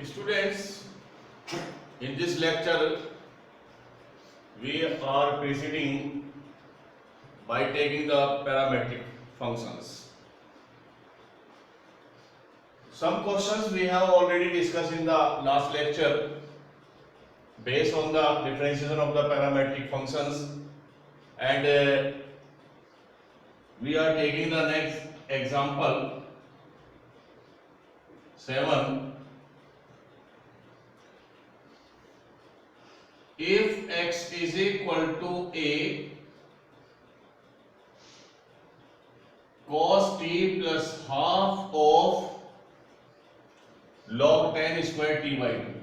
Students, in this lecture, we are proceeding by taking the parametric functions. Some questions we have already discussed in the last lecture based on the differentiation of the parametric functions, and we are taking the next example 7. If x is equal to a cos t plus half of log 10 square t by 2,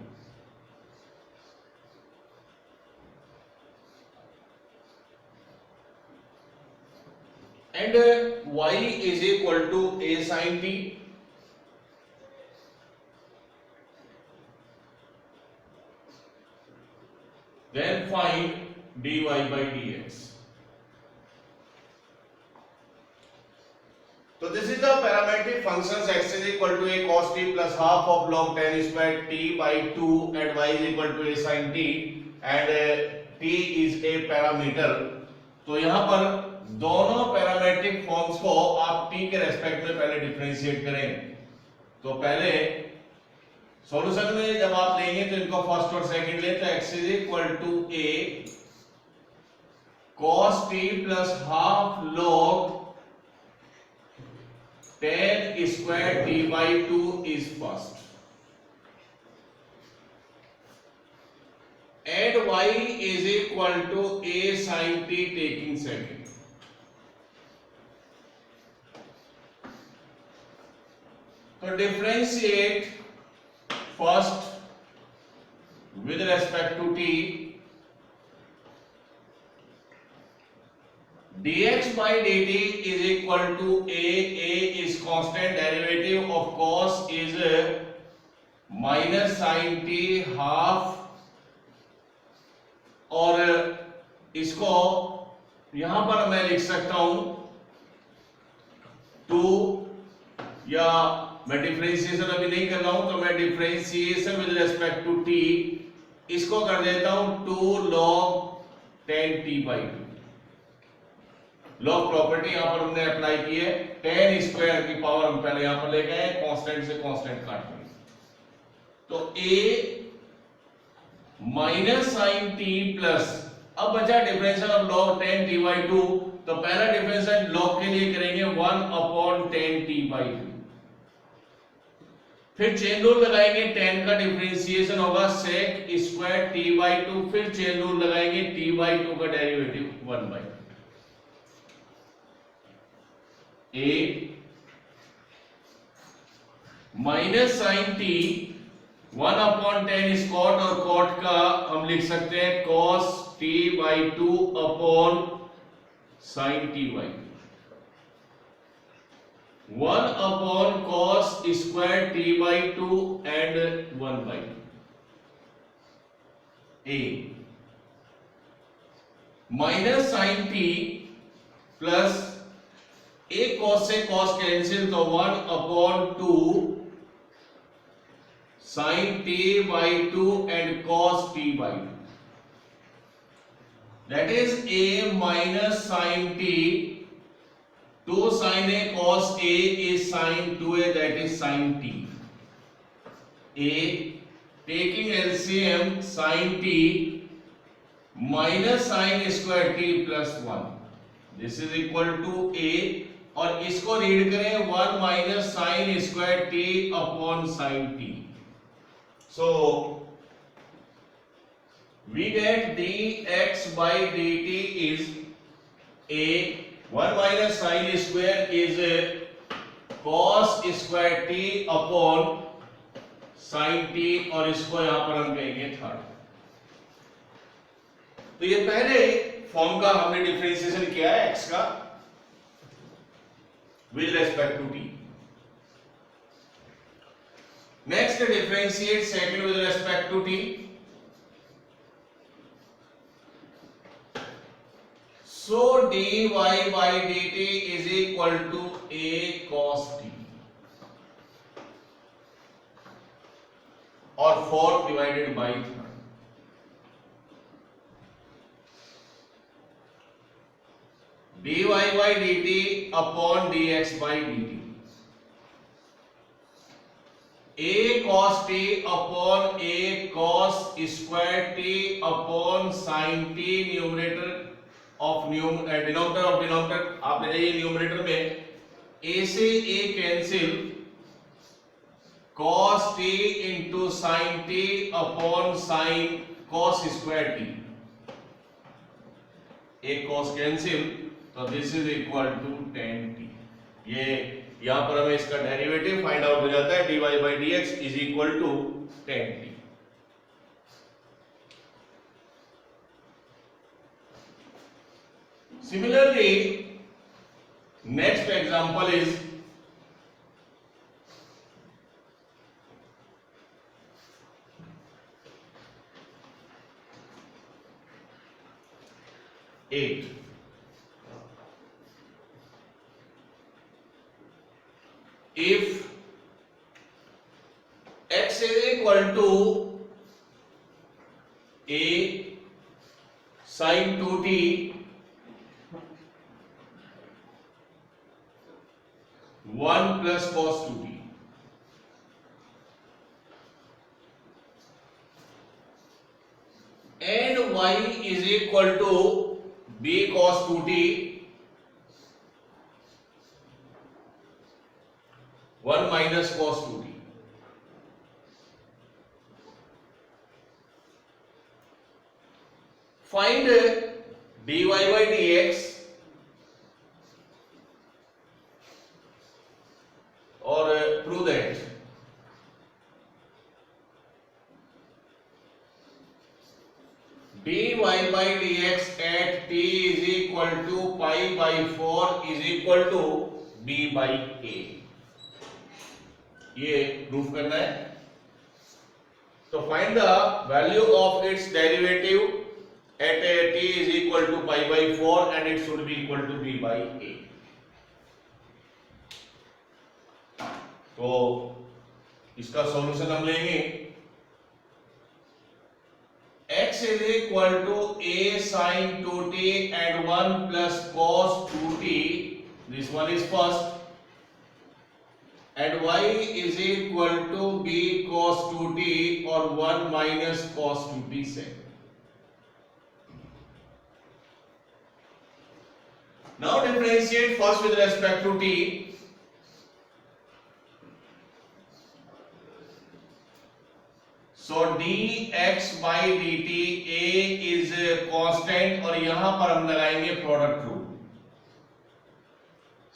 and y is equal to a sin t, then find dy by dx. So this is the parametric functions. X is equal to a cos t plus half of log 10 square t by 2 and y is equal to a sin t, and t is a parameter. तो यहाँ पर दोनों parametric forms को आप t के respect में पहले differentiate करें. तो पहले सॉल्यूशन में जब आप लेंगे तो इनको फर्स्ट और सेकंड ले, तो x is equal to a cos t plus half log 10 square t by 2 is first, and y is equal to a sin t taking second. So differentiate first with respect to t. dx by dt is equal to a is constant derivative of cos is minus sin t half, और इसको यहां पर मैं लिख सकता हूं 2, या मैं डिफरेंशिएशन अभी नहीं कर रहा हूं तो मैं differentiation with respect to t इसको कर देता हूं 2 log 10 t by 2. Log property यहां पर हमने अप्लाई की है. 10 स्क्वायर की पावर हम पहले यहां पर ले गए, कांस्टेंट से कांस्टेंट काट देंगे, तो a minus sine t plus, अब बचा differential of log 10 t by 2, तो पहला डिफरेंशियल log के लिए करेंगे 1 upon 10 t by 2. फिर चेन रूल लगाएंगे, 10 का डिफरेंशिएशन होगा sec स्क्वायर t by 2, फिर चेन रूल लगाएंगे t by 2 का derivative 1 by 2. a minus sine t 1 upon 10 इस कॉट, और कॉट का हम लिख सकते हैं cos t by 2 upon sin t by 2, 1 upon cos square t by 2 and 1 by 2. a minus sine t plus a cos से cos cancel, तो 1 upon 2 sin t by 2 and cos t by 2. That is a minus sin t. 2 sin a cos a is sin 2a, that is sin t. a taking LCM sin t minus sin square t plus 1. This is equal to a, और इसको read करें 1 minus sin square t upon sin t. So we get dx by dt is a 1 minus sin square is a cos square t upon sin t, और इसको यहां पर हम कहेंगे third. तो ये पहले फॉर्म का हमने डिफरेंशिएशन किया है x का with respect to t. Next, differentiate second with respect to t. So dy by dt is equal to a cos t. और fourth divided by third. dy by dt upon dx by dt, a cos t upon a cos square t upon sin t, numerator of denominator of denominator आप ले जाइए numerator में, a से a cancel, cos t into sin t upon sin cos square t, एक cos cancel, तो this is equal to tan t। ये यहां पर हमें इसका डेरिवेटिव फाइंड आउट हो जाता है, dy by dx is equal to tan t। Similarly next example is eight. If x is equal to a sin 2t one plus cos 2t, and y is equal to b cos 2t 1 minus cos 2t, find dy by dx और prove that dy by dx at t is equal to pi by 4 is equal to b by a, ये proof करना है। तो find the value of its derivative at t is equal to pi by 4 and it should be equal to b by a। तो इसका solution हम लेंगे, x is equal to a sin 2t and 1 plus cos 2t, this one is first, and y is equal to b cos 2t or 1 minus cos 2t second. Now differentiate first with respect to t. So dx by dt, a is a constant और यहां पर हम लगाएंगे product rule,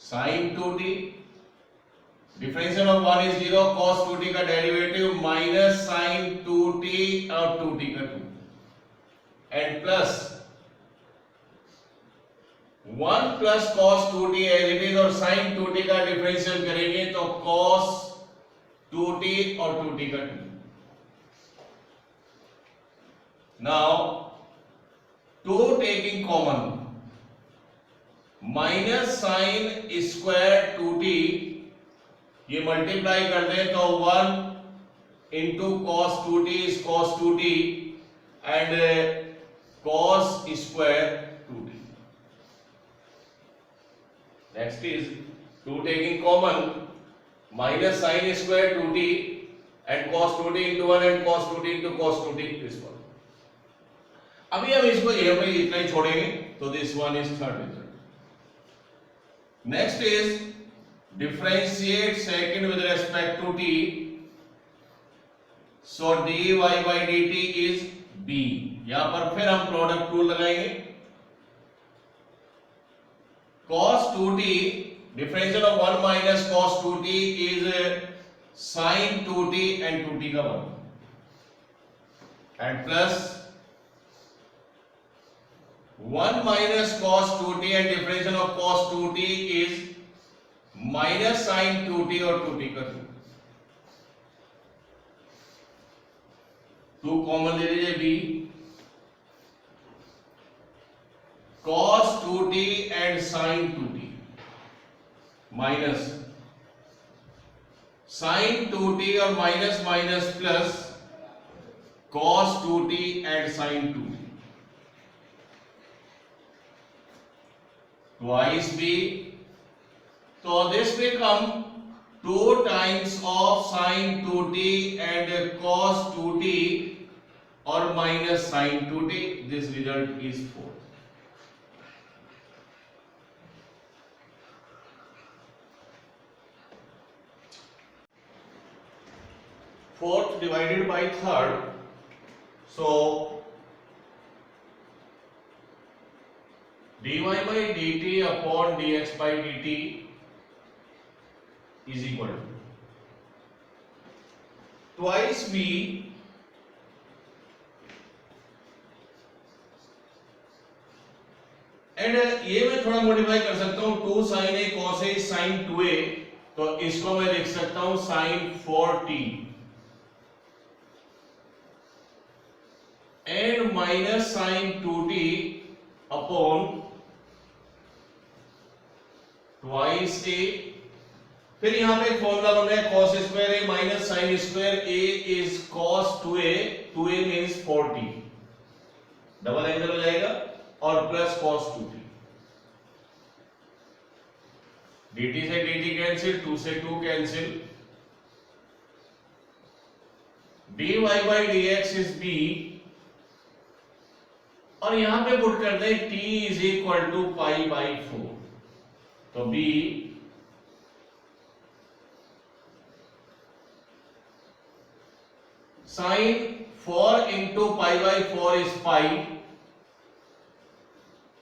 sin 2t, differential of 1 is 0, cos 2t का derivative minus sin 2t और 2t का 2 and plus 1 plus cos 2t as it is और sin 2t का डिफरेंशियल करेंगे तो cos 2t और 2t का 2। Now 2 taking common, minus sin square 2t, ये मल्टीप्लाई कर दें तो 1 into cos 2t is cos 2t and cos square 2t. Next is 2 taking common, minus sin square 2t and cos 2t into 1 and cos 2t into cos 2t this one. अभी हम इसको ये पे इतना ही छोड़ेंगे, तो this one is third result. Next is differentiate second with respect to t. So dy by dt is b, यहां पर फिर हम प्रोडक्ट रूल लगाएंगे, cos 2t, differential of 1 minus cos 2t is sin 2t and 2t का 1 and plus 1 minus cos 2t and differential of cos 2t is minus sin 2t और 2t का 2, 2 common ले लीजिए b, cos 2t and sin 2t minus sin 2t और minus minus plus cos 2t and sin 2t. Twice b, so this become 2 times of sin 2t and cos 2t or minus sin 2t. This result is 4. Fourth divided by third, so dy by dt upon dx by dt is equal to twice b and ये मैं थोड़ा modify कर सकता हूं 2 sin a cos a sin 2a, तो इसको मैं लिख सकता हूं sin 4t and minus sin 2t upon twice a. फिर यहां पे एक फॉर्मूला बन रहा है cos square a minus sin square a is cos 2a, 2a means 4t, double angle हो जाएगा और प्लस cos 2t. dt से dt कैंसिल, 2 से 2 cancel, dy by dx is b और यहां पे पुट कर दें t is equal to pi by 4, तो b sin 4 into pi by 4 is pi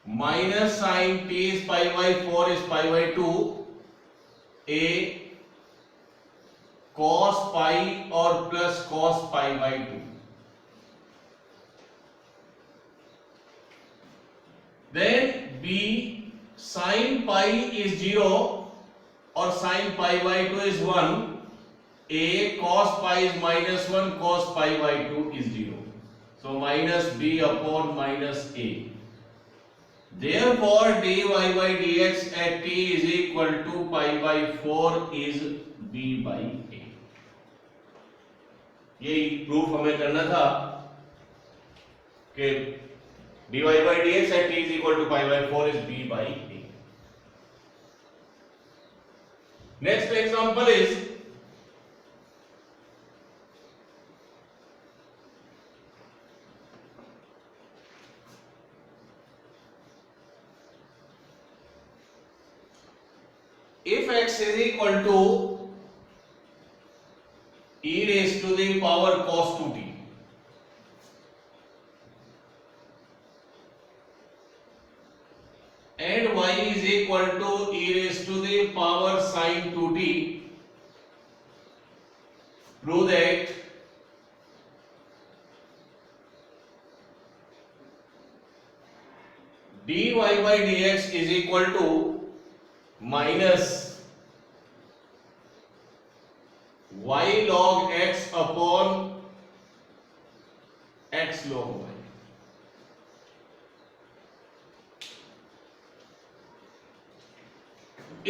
minus sin t is pi by 4 is pi by 2 a cos pi और plus cos pi by 2. Then b sin pi is 0 और sin pi by 2 is 1. A cos pi is minus 1, cos pi by 2 is 0. So minus b upon minus a. Therefore dy by dx at t is equal to pi by 4 is b by a. ये proof हमें करना था कि dy by dx at t is equal to pi by 4 is b by a. Next example is if x is equal to e raised to the power cos 2t and y is equal to e raised to the power sin 2t, prove that dy by dx is equal to minus y log x upon x log y.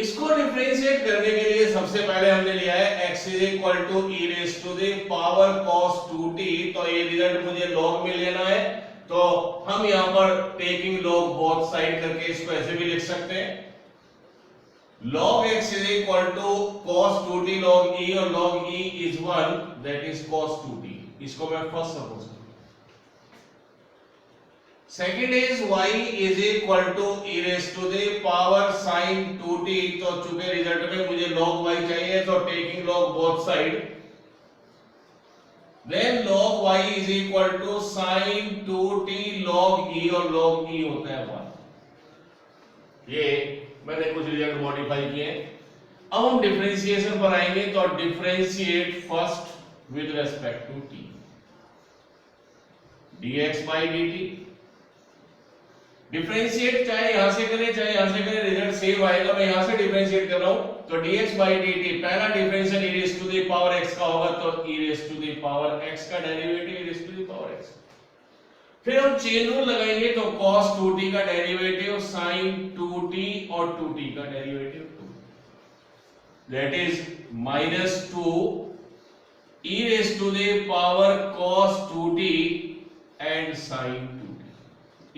इसको differentiate करने के लिए सबसे पहले हमने लिया है x is equal to e raise to the power cos 2t, तो ये रिजल्ट मुझे log में लेना है, तो हम यहां पर टेकिंग log बोथ साइड करके इसको ऐसे भी लिख सकते हैं log x is equal to cos 2t log e और log e is 1, that is cos 2t. इसको मैं फर्स्ट सपोज करूं. Second is y is equal to e raised to the power sin 2t, तो चूंकि result में मुझे log y चाहिए तो taking log both side, then log y is equal to sin 2t log e और log e होता है 1. ये मैंने कुछ रिजल्ट मॉडिफाई किए. अब हम डिफरेंशिएशन पर आएंगे, तो differentiate first with respect to t. dx by dt differentiate चाहे यहां से करें चाहे यहां से करें रिजल्ट सेम आएगा. मैं यहां से डिफरेंशिएट कर रहा हूं, तो dx by dt पहला differential e raise to the power x का होगा, तो e raise to the power x का derivative e raise to the power x. फिर हम चेन रूल लगाएंगे, तो cos 2t का डेरिवेटिव sin 2t और 2t का derivative 2, that is -2 e raised to the power cos 2t and sin 2t,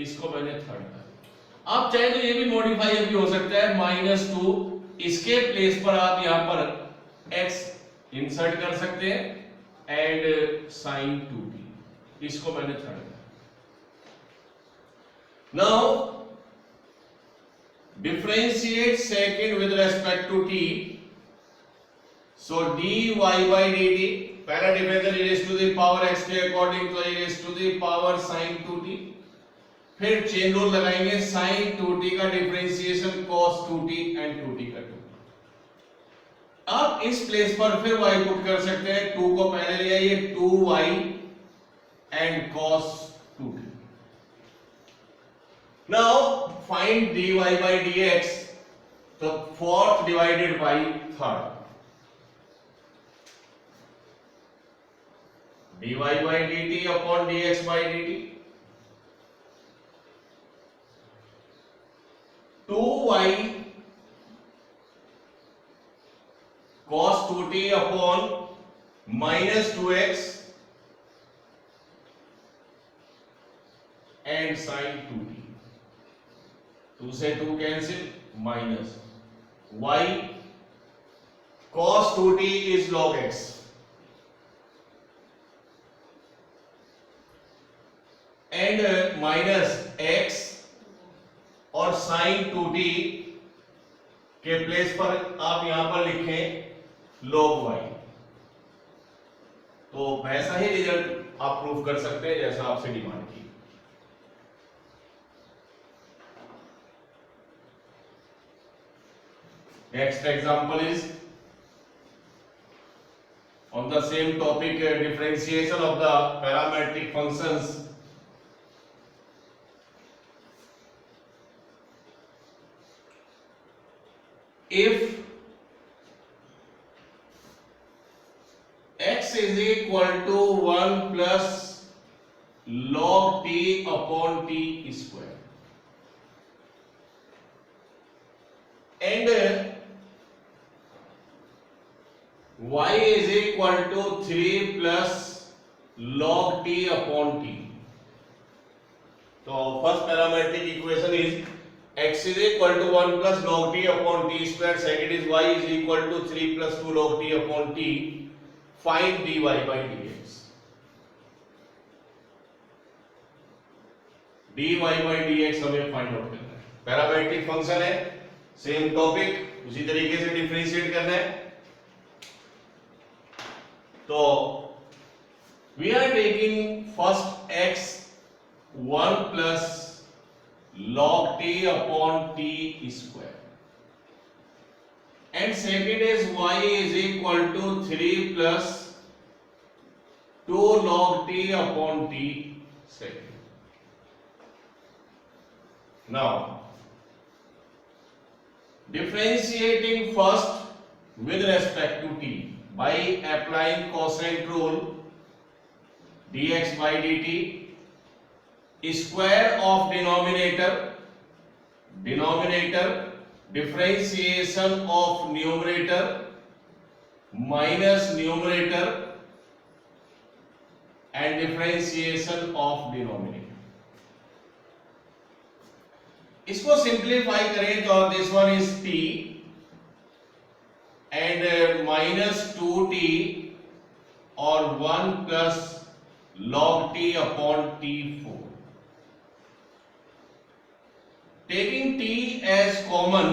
इसको मैंने थर्ड कर। आप चाहे तो ये भी मॉडिफाई अभी हो सकता है -2, इसके प्लेस पर आप यहां पर x इंसर्ट कर सकते हैं एंड sin 2t, इसको मैंने थर्ड कर। Now differentiate second with respect to t, so dy by dt, पहला differential e raised to the power x t according to e raised to the power sin 2t, फिर chain rule लगाएंगे sin 2t का differentiation cos 2t and 2t का 2t। अब इस place पर फिर y put कर सकते हैं, 2 को पहले लिया, ये 2y and cos 2t। Now find dy by dx, तो fourth divided by third, dy by dt upon dx by dt, 2y cos 2t upon minus 2x and sin 2t, 2 से 2 cancel, minus y cos 2t is log x and minus x और sin 2t के place पर आप यहां पर लिखें log y, तो वैसा ही रिजल्ट आप प्रूव कर सकते हैं जैसा आपसे डिमांड की। Next example is on the same topic, differentiation of the parametric functions. If x is equal to 1 plus log t upon t square and y is equal to 3 plus log t upon t, तो first parametric equation is x is equal to 1 plus log t upon t square, second is y is equal to 3 plus 2 log t upon t, find dy by dx, dy by dx हमें find out करना है, parametric function है, same topic, उसी तरीके से differentiate करना है। तो we are taking first x 1 plus log t upon t square and second is y is equal to 3 plus 2 log t upon t second. Now differentiating first with respect to t by applying cosine rule, dx by dt, square of denominator differentiation of numerator minus numerator and differentiation of denominator, इसको simplify करें तो this one is t and minus 2t और 1 plus log t upon t4, taking t as common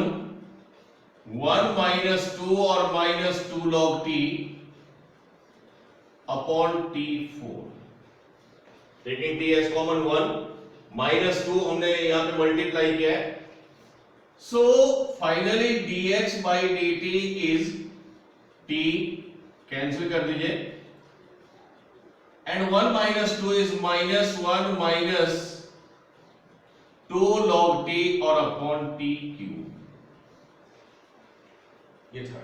1 minus 2 or minus 2 log t upon t4, taking t as common 1 minus 2 हमने यहां पे multiply किया है, so finally dx by dt is t, cancel कर दीजिए, and 1 minus 2 is minus 1 minus 2 log t और upon t cube, ये था।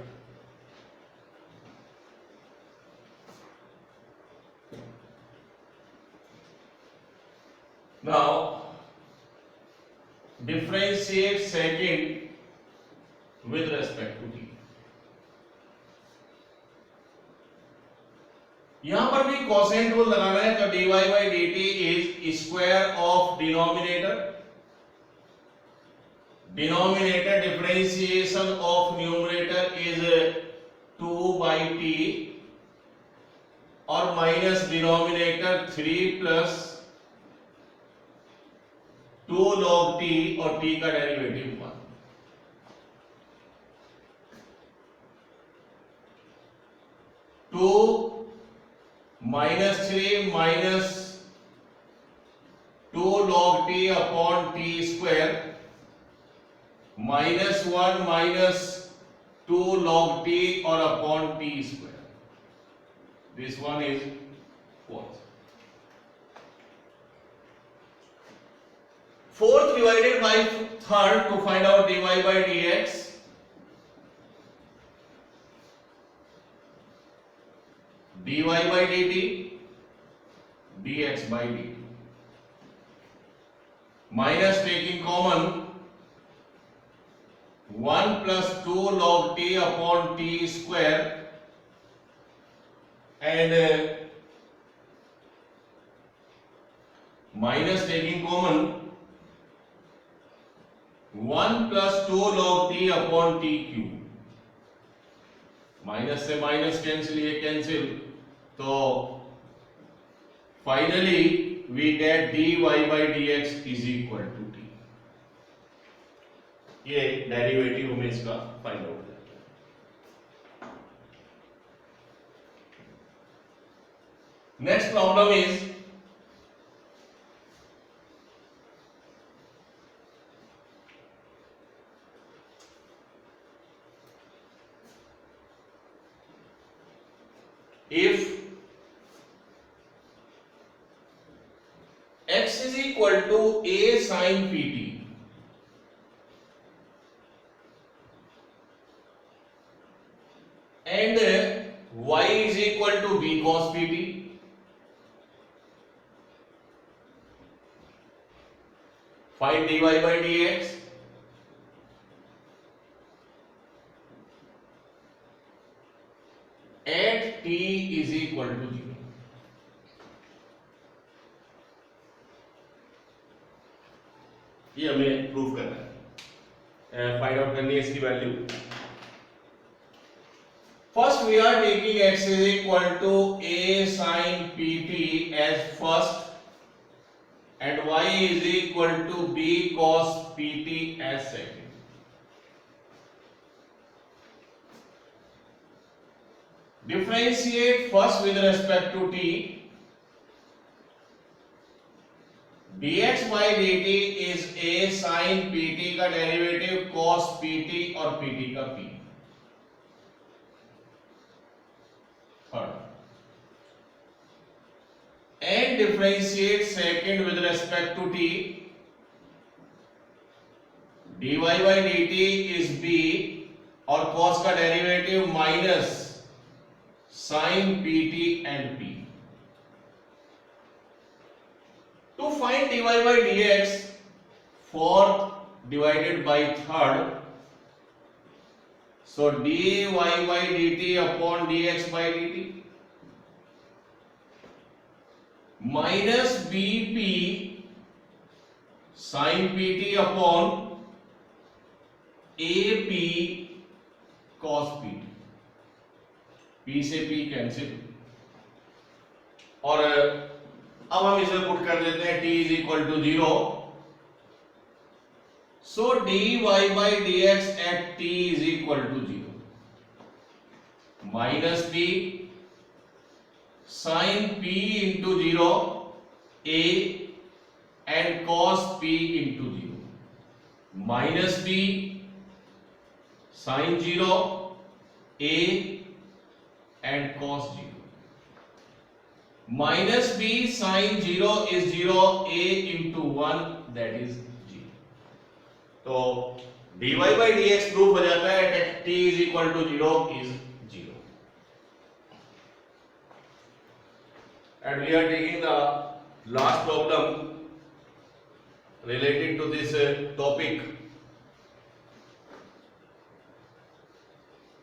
Now differentiate second with respect to t. यहां पर भी कोसेंट रूल लगाना है, तो dy by dt is square of denominator differentiation of numerator is 2 by t और minus denominator 3 plus 2 log t और t का derivative 1। Two minus 3 minus 2 log t upon t square minus 1 minus 2 log t और upon t square. This one is fourth. Fourth divided by third to find out dy by dx। dy by dt dx by dt minus taking common 1 plus 2 log t upon t square and minus taking common 1 plus 2 log t upon t cube। Minus से minus cancel, ये cancel, तो finally we get dy by dx is equal to t। ये derivative हमें इसका find out करना है। Next problem is if x is equal to a sin pt and y is equal to b cos pt, find dy by dx at t is equal to 0। ये हमें proof करना है, find out करनी है इसकी वैल्यू। First we are taking x is equal to a sin pt as first and y is equal to b cos pt as second। Differentiate first with respect to t। dx by dt is a sin pt का derivative cos pt और pt का p। Third and differentiate second with respect to t। dy by dt is b और cos का derivative minus sin pt and p। To find dy by dx, fourth divided by third, so dy by dt upon dx by dt minus bp sin pt upon ap cos pt। p से p cancel और अब हम इसे put कर देते हैं t is equal to 0। So dy by dx at t is equal to 0 minus p sin p into 0 a and cos p into 0 minus p sin 0 a and cos 0 minus b sin 0 is 0 a into 1 that is 0। तो dy by dx proof हो जाता है that t is equal to 0 is 0। And we are taking the last problem related to this topic,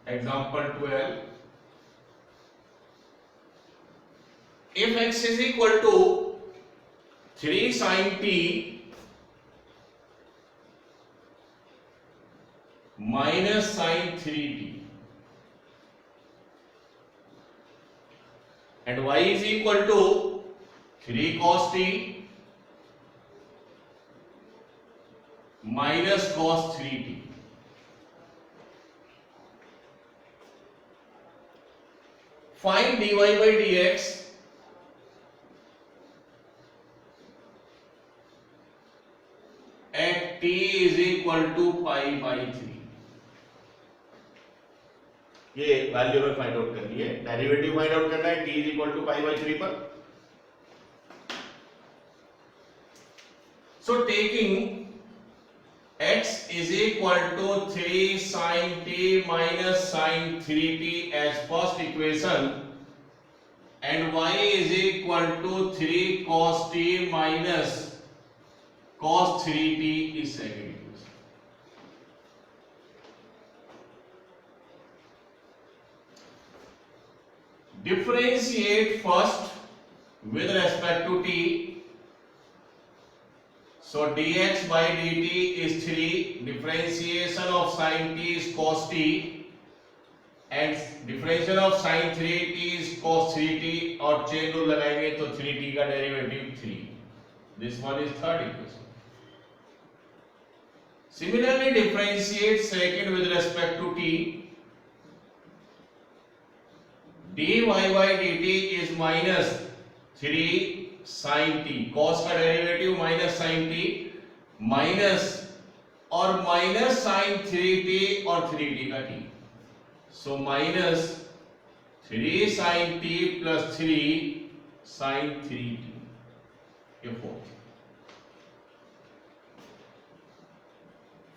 example 12। if x is equal to 3 sin t minus sin 3t and y is equal to 3 cos t minus cos 3t. Find dy by dx at t is equal to pi by 3. ये value में find out करनी है, derivative find out करना है t is equal to pi by 3 पर. So taking x is equal to 3 sin t minus sin 3t as first equation and y is equal to 3 cos t minus cos 3t is second equation. Differentiate first with respect to t. So dx by dt is 3, differentiation of sin t is cos t and differentiation of sin 3t is cos 3t और chain rule लगाएंगे तो 3t का derivative 3. This one is third equation. Similarly differentiate second with respect to t. dy by dt is minus 3 sin t, cos का derivative minus sin t minus और minus sin 3t और 3t का t. So minus 3 sin t plus 3 sin 3t. ये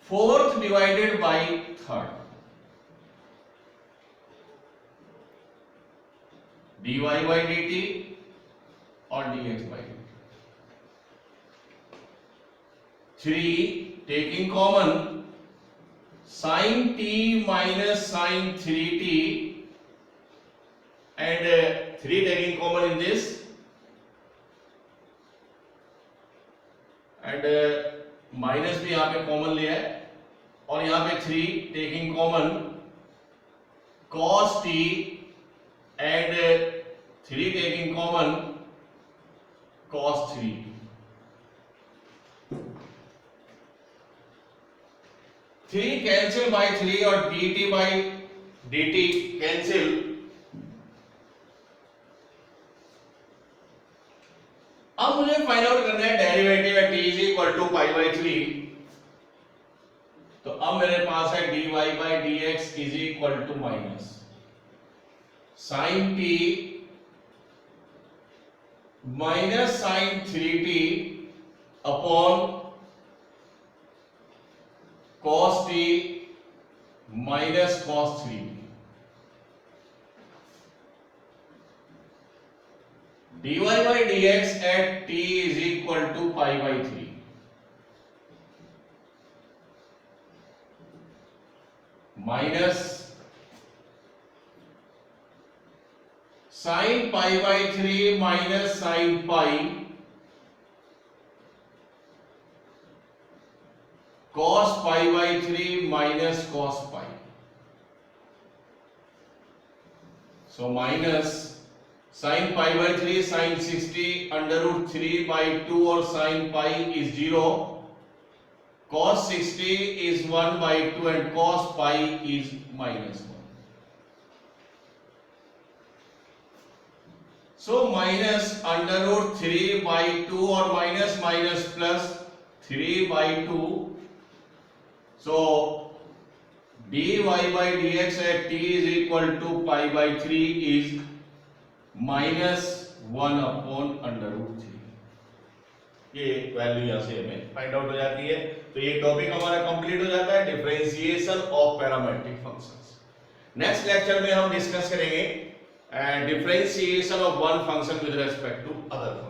fourth divided by third. dy by dt और dx by dt. 3 taking common sin t minus sin 3t and 3 taking common in this and minus भी यहाँ पे common लिया है और यहाँ पे 3 taking common cos t and 3 taking common cos 3. Three cancel bye 3 और dt by dt कैंसिल. अब मुझे फाइंड आउट करना है derivative at t is equal to pi by 3. तो अब मेरे पास है dy by dx is equal to minus sin t minus sin 3t upon cos t minus cos 3t. dy by dx at t is equal to pi by 3. Minus sin pi by 3 minus sin pi cos pi by 3 minus cos pi. So minus sin pi by 3 sin 60 under root 3 by 2 और sin pi is 0. Cos 60 is 1 by 2 and cos pi is minus 1. So minus under root 3 by 2 or minus minus plus 3 by 2. So dy by dx at t is equal to pi by 3 is minus 1 upon under root 3. ये value यहाँ से हमें find out हो जाती है. तो ये topic हमारा कंप्लीट हो जाता है, differentiation of parametric functions. Next lecture में हम डिस्कस करेंगे differentiation of one function with respect to other.